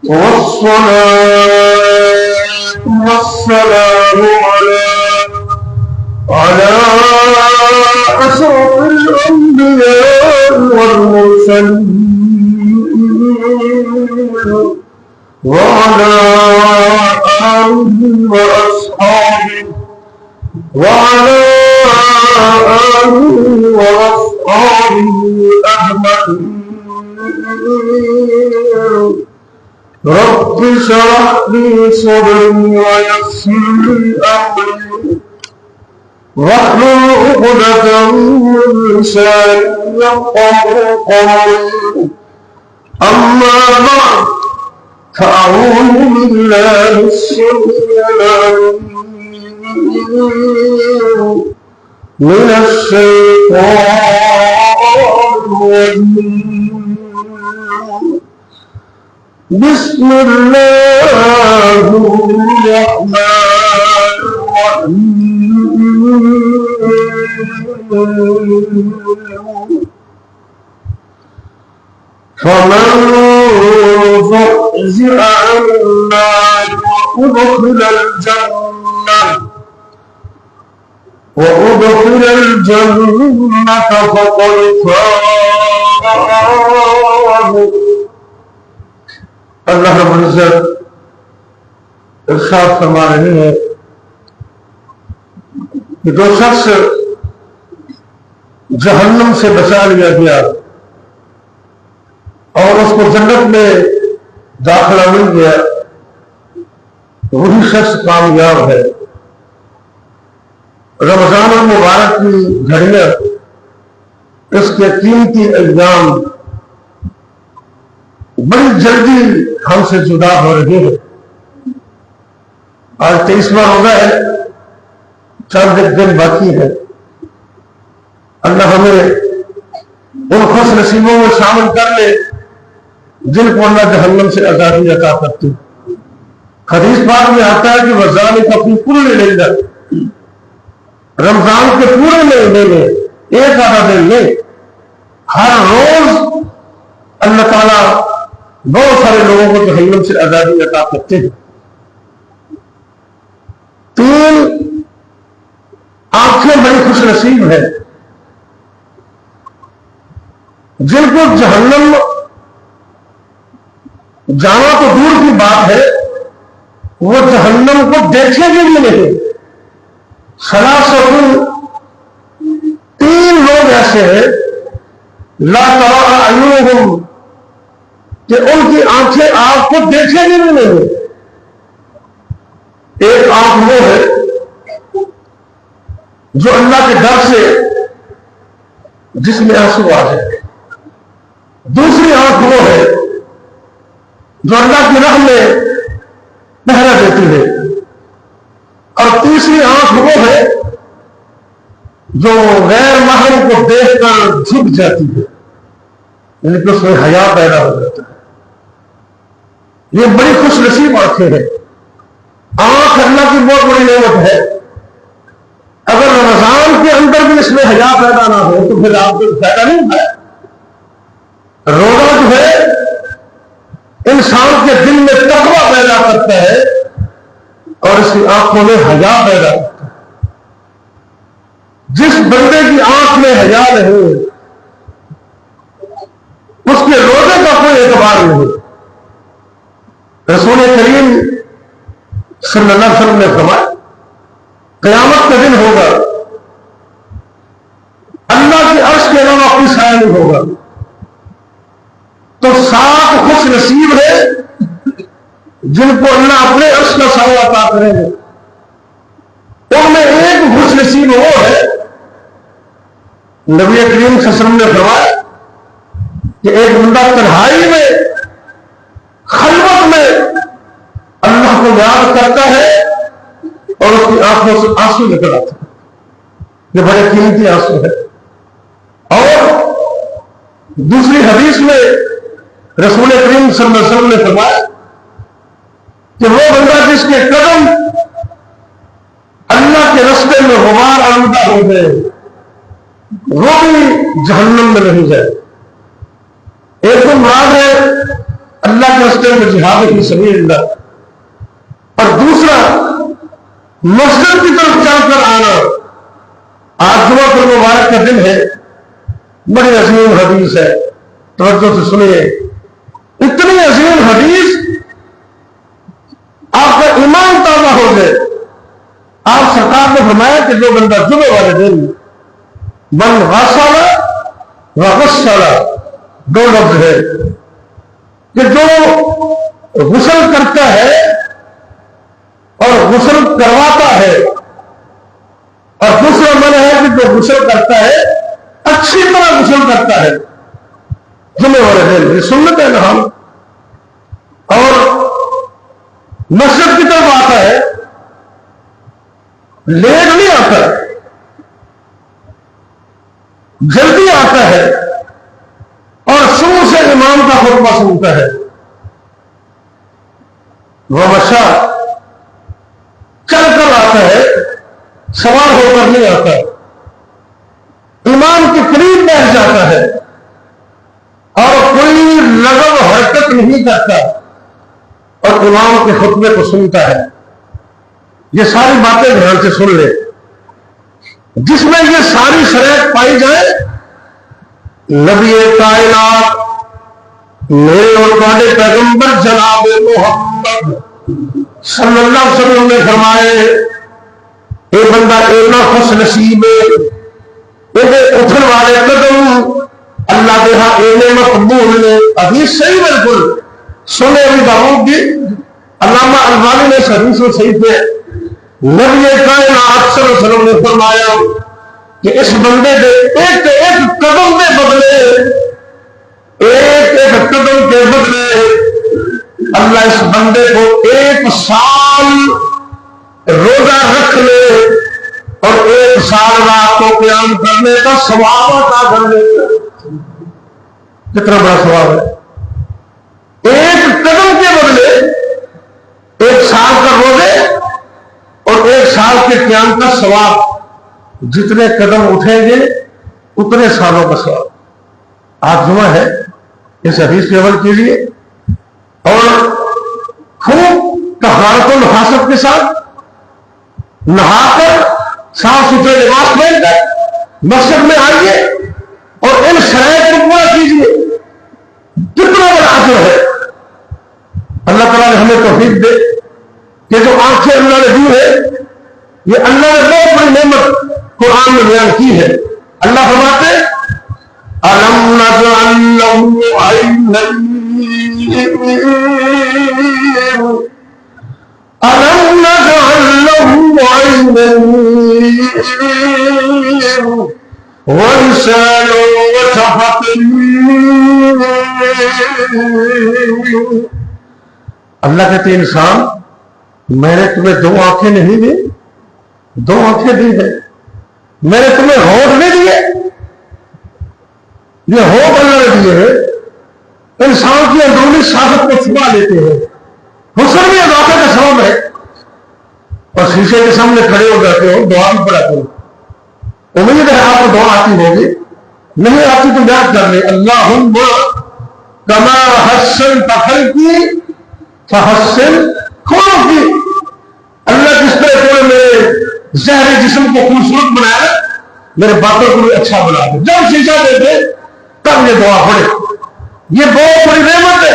والصلاة والسلام على أشرف الأنبياء والمرسلين وعلى آله وأصحابه أجمعين. رب اشرح لي صدري ويسر لي أمري واحلل عقدة من لساني يفقهوا قولي. أما بعد فأعوذ بالله السميع العليم من الشيطان الرجيم. بسم الله الرحمن الرحيم. فمن زحزح عن النار وأدخل الجنة فقد فاز. اللہ رب العزت ارشاد فرما رہے ہیں کہ جو شخص جہنم سے بچا لیا گیا اور اس کو جنت میں داخلہ مل گیا وہی شخص کامیاب ہے. رمضان المبارک کی گھڑیاں اس کے قیمتی ایام بڑی جلدی ہم سے جدا ہو رہی ہے. آج 23واں روزہ ہے، چند دن باقی ہے. اللہ ہمیں ان خوش نصیبوں میں شامل کر لے جن کو اللہ جہنم سے آزادی عطا کرتے. حدیث پاک میں آتا ہے کہ وذالک فی کل لیلہ، رمضان کے پورے مہینے میں ایک آدھا دن میں ہر روز اللہ تعالیٰ بہت سارے لوگوں کو جہنم سے آزادی عطا کرتے ہیں. 3 آنکھیں بڑی خوش نصیب ہیں جن کو جہنم جانا تو دور کی بات ہے، وہ جہنم کو دیکھیں گے بھی نہیں. 3 لوگ ایسے ہیں لا ترى اعینهم کہ ان کی آنکھیں آپ کو دیکھیں گے بھی نہیں. ایک آنکھ وہ ہے جو اللہ کے ڈر سے جس میں آنسو آ جائے. دوسری آنکھ وہ ہے جو اللہ کی راہ میں پہرا دیتی ہے. اور تیسری آنکھ وہ ہے جو غیر محرم کو دیکھ کر جھک جاتی ہے، یعنی کہ اس میں حیا پیدا ہو جاتا ہے. یہ بڑی خوش نصیب آنکھیں ہیں. آنکھ اللہ کی بہت بڑی نعمت ہے. اگر رمضان کے اندر بھی اس میں حیا پیدا نہ ہو تو پھر آپ کو فائدہ نہیں ہے. روزہ جو ہے انسان کے دل میں تقویٰ پیدا کرتا ہے اور اس کی آنکھوں میں حیا پیدا کرتا ہے. جس بندے کی آنکھ میں حیا نہیں اس کے روزے کا کوئی اعتبار نہیں. رسول کریم صلی اللہ علیہ وسلم نے فرمایا قیامت کا دن ہوگا اللہ کے عرش کے علاوہ کوئی سایہ نہیں ہوگا. تو 7 خوش نصیب ہے جن کو اللہ اپنے عرش کا سایہ عطا کریں گے. ان میں ایک خوش نصیب وہ ہے نبی کریم صلی اللہ علیہ وسلم نے فرمایا کہ ایک بندہ تنہائی میں خلوت میں اللہ کو یاد کرتا ہے اور اس کی آنکھوں سے آنسو نکل آتے ہیں. یہ بڑے قیمتی آنسو ہے. اور دوسری حدیث میں رسول کریم صلی اللہ علیہ وسلم نے فرمایا کہ وہ بندہ جس کے قدم اللہ کے راستے میں غبار ہو گئے وہ بھی جہنم میں نہیں جائے. ایک تو مراد ہے اللہ کے راستے میں جہاد فی سبیل اللہ، اور دوسرا مسجد کی طرف چل کر آنا. آج جمعہ المبارک کا دن ہے، بڑی عظیم حدیث ہے، توجہ سے سنیے. اتنی عظیم حدیث آپ کا ایمان تازہ ہو جائے. آپ سرکار نے فرمایا کہ جو بندہ جمعے والے دن من غسل و غسل، دو لفظ ہے کہ جو غسل کرتا ہے اور غسل کرواتا ہے، اور دوسرا من ہے کہ جو غسل کرتا ہے اچھی طرح غسل کرتا ہے جمعے والے دن. یہ سنت ہے نا. ہم اور مسجد کی طرف آتا ہے، لیٹ نہیں آتا، جلدی آتا ہے اور شروع سے امام کا خطبہ سنتا ہے. وہ بچہ چل کر آتا ہے، سوار ہو کر نہیں آتا. امام کے قریب بیٹھ جاتا ہے اور کوئی لغو حرکت نہیں کرتا اور امام کے خطبے کو سنتا ہے. یہ ساری باتیں دھیان سے سن لے. جس میں یہ ساری شرائط پائی جائے، نبی کائنات میرے اور تمہارے پیغمبر جناب محمد صلی اللہ علیہ وسلم نے فرمائے اے بندہ اینا خوش نصیب اٹھن والے قدم اللہ دے ہاں اینے مقبول نے. حدیث صحیح بالکل سنے ابھی داؤد کی علامہ البانی نے حدیث میں صحیح تھے. نبی کائنات صلی اللہ علیہ وسلم نے فرمایا کہ اس بندے کے ایک ایک قدم کے بدلے، ایک ایک قدم کے بدلے اللہ اس بندے کو 1 سال روزہ رکھ لے اور 1 سال رات کو قیام کرنے کا ثواب عطا کر دے. کتنا بڑا ثواب ہے. ایک قدم کے بدلے 1 سال کا روزے اور 1 سال کے قیام کا ثواب. جتنے قدم اٹھیں گے اتنے سالوں کا ثواب. آج جمعہ ہے، اس حدیث پہ عمل کیجیے اور خوب طہارت و نفاست کے ساتھ نہا کر صاف ستھرے لباس پہن کر مسجد میں آئیے اور ان شرائط کو پورا کیجیے. کتنا بڑا اجر ہے. اللہ تعالیٰ نے ہمیں توفیق دے کہ جو آنکھیں اللہ نے دی ہے، یہ اللہ نے بہت بڑی نعمت قرآن میں بیان کی ہے. اللہ فرماتے أَلَمْ نَجْعَلْ لَهُ عَيْنَيْنِ أَلَمْ نَجْعَلْ لَهُ عَيْنَيْنِ وَلِسَانًا وَشَفَتَيْنِ. اللہ کہتے ہیں انسان میں نے تمہیں 2 آنکھیں نہیں دی، 2 آنکھیں دی ہے. میں نے تمہیں ہونٹ نہیں دیے، یہ ہونٹ اللہ نے دیے ہیں. انسان کی اندرونی ساخت کو چھپا لیتے ہیں. حسن بھی اضافے کا سبب ہے. اور شیشے کے سامنے کھڑے ہو جاتے ہو، دعا بھی پڑھاتے ہو. امید ہے آپ کو دعا آتی ہوگی، نہیں آتی تو یاد کر لیں. اللہم کما حسنت خلقی فحسن خلقی. اللہ کس طرح تو میرے ظاہری جسم کو خوبصورت بنایا، میرے باتوں کو بھی اچھا بنا دے. جب شیشہ دیتے تب یہ دعا پڑھے. یہ بہت بڑی نعمت ہے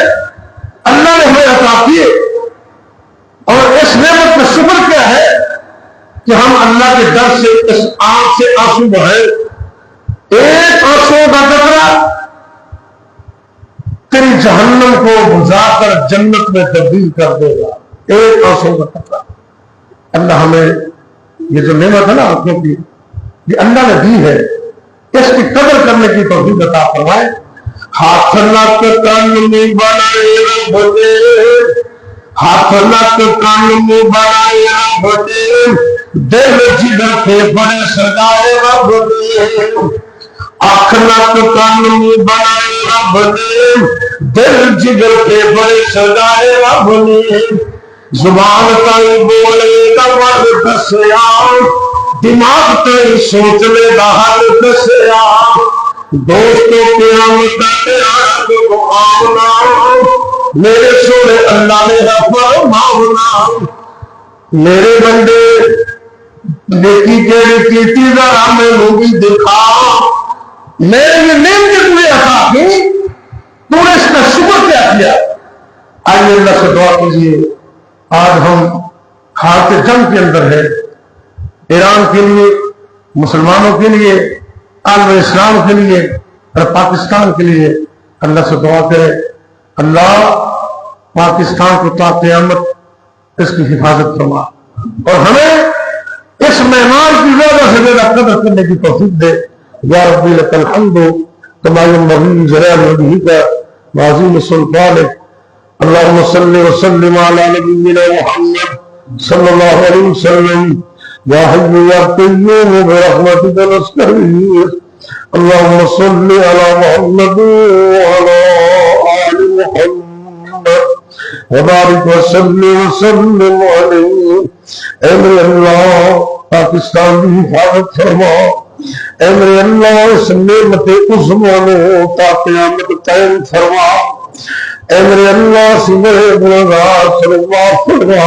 اللہ نے ہمیں عطا کی. اور اس نعمت کا شکر کیا ہے کہ ہم اللہ کے در سے اس آنکھ سے آنسو بہائے. ایک آنسو کا قطرہ تیری جہنم کو بجھا کر جنت میں تبدیل کر دے گا. ایک آنسو کا قطرہ. اللہ ہمیں یہ جو نعمت ہے نا آنکھوں کی، یہ اللہ نے دی ہے، اس کی قدر کرنے کی توفیق عطا فرمائے. ہاتھ نک کان منہ بنائے رب نے، ہاتھ نک کان منہ بنائے رب نے، دل جگر پھیپھڑے سجائے رب نے. آنکھ نک کان منہ بنائے رب نے، دل جگر پھیپھڑے سجائے رب نے. زبان تائی بولے گا مرد دسیا، دماغ تے سوچ لے دا حل دسیا دوستو قیامت کو آمنا میرے سونے اللہ نے فرمایا میرے بندے نیکی کیڑی کیتی ذرا مینوں بھی دکھا میرے نعمت تجھے عطا کی تو نے اس کا شکر کیا کیا آئیے اللہ سے دعا کیجیے آج ہم حالت جنگ کے اندر ہے ایران کے لیے مسلمانوں کے لیے عالم اسلام کے لیے اور پاکستان کے لیے اللہ سے دعا کرے اللہ پاکستان کو تا قیامت اس کی حفاظت فرما اور ہمیں اس مہمان کی زیادہ سے زیادہ قدر کرنے کی توفیق دے یا ربی لک الحمد کما ينبغي جلال وجهك وعظیم سلطانك اللهم صل وسلم على نبينا محمد صلى الله عليه وسلم يا حي يا قيوم برحمتك نستغيث اللهم صل على محمد وعلى آل محمد وبارك وسلم عليه اے میرے اللہ پاکستان کی حفاظت فرما اے میرے اللہ اس نعمت عظمی کو تا قیامت قائم فرما اے میرے اللہ سے میرے گناہگار سے معاف فرما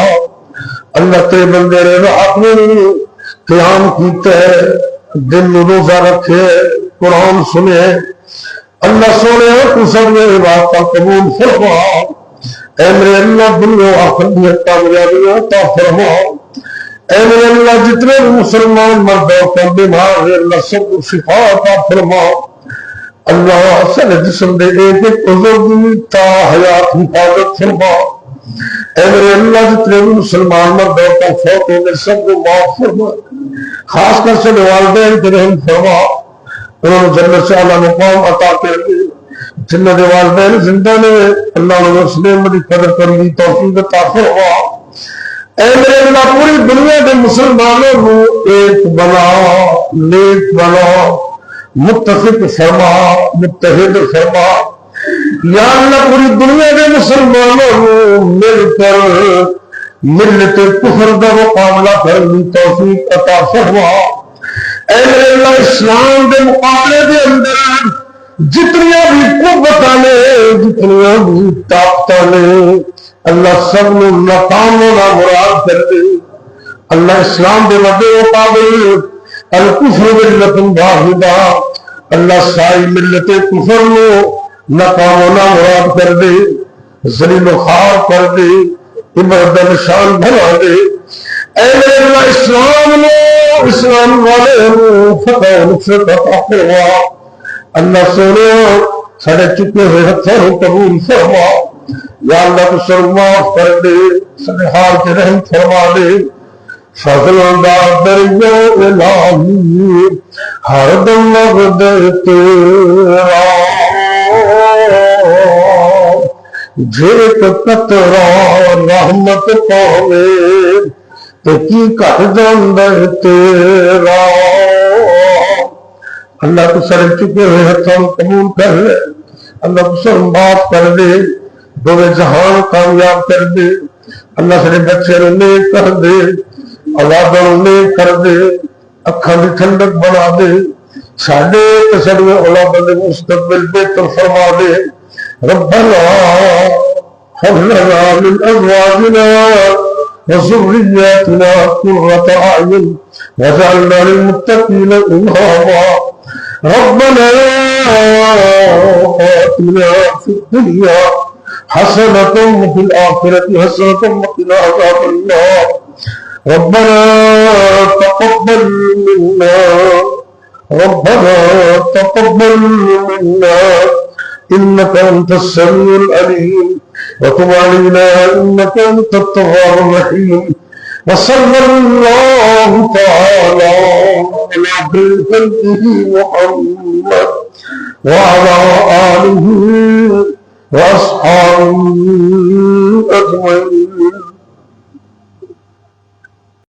اللہ تے بندے نے رات میں قیام کیتا ہے دن روزہ رکھے قرآن سنے اللہ سونے تو سب نے عبادت قبول فرما اے میرے اللہ دنیا آخرت میں کامیابی عطا فرما اے میرے اللہ جتنے بھی مسلمان مرد اور بیمار ہیں اللہ سب کو شفا عطا فرما اللہ سارے جسم دے ایک ایک عضو کی تا حیات حفاظت فرما اے میرے اللہ جتنے بھی مسلمان مرد اور فوت ہو گئے سب کو معاف فرما خاص کر سے والدین کے رحم فرما انہوں نے جنت سے اعلیٰ مقام عطا کر دی جنت دے والدین زندہ نے اللہ نے اس نعمت کی قدر کرنے کی توفیق عطا فرما اے میرے اللہ پوری دنیا کے مسلمانوں کو ایک بنا نیک بنا متفق فرما متحد فرما یا اللہ پوری دنیا کے مسلمانوں کو مل کر ملت کفر کا مقابلہ کرنے کی توفیق عطا فرما اے میرے اللہ اسلام کے مقابلے کے اندر جتنی بھی قوتاں نے جتنی بھی طاقتاں نے اللہ سب نے ناکام ہونا مراد کر دے اللہ اسلام کے مدے مقابل الکفر ملت واحدہ اللہ ساری ملت کفر کو ناکام ہونا مراد کر دے ذلیل و خوار کر دے عبرت نشان بنا دے اے میرے اللہ اسلام نے اسلام والے فتح و نصرت عطا فرما اللہ سونے سارے چکے ہوئے ہتھوں قبول فرما یا اللہ کو سر معاف کر دے سارے حال کے رحم فرما دے فضل دا دریا الہی ہر دم مغد تیرا جیت قطرہ رحمت پاوے تو کی کٹ جاندے تیرا اللہ کو سر چکے ہوئے ہتھوں قبول کر لے اللہ کو سر معاف کر دے دو جہان کامیاب کر دے اللہ سارے بچے نے نیک کر دے اولادوں نے نیک کر دے اکھاں دی ٹھنڈک بنا دے ساڈے تے ساڈے اولاداں دے مستقبل بہتر فرما دے ربنا هب لنا من ازواجنا وذرياتنا قرة اعين واجعلنا للمتقين اماما ربنا آتنا في الدنيا حسنة وفي الآخرة حسنة وقنا عذاب النار ربنا تقبل منا إنك أنت السميع العليم وتب علينا إنك أنت التواب الرحيم وصلى الله تعالى على خير خلقه محمد وعلى آله وأصحابه أجمعين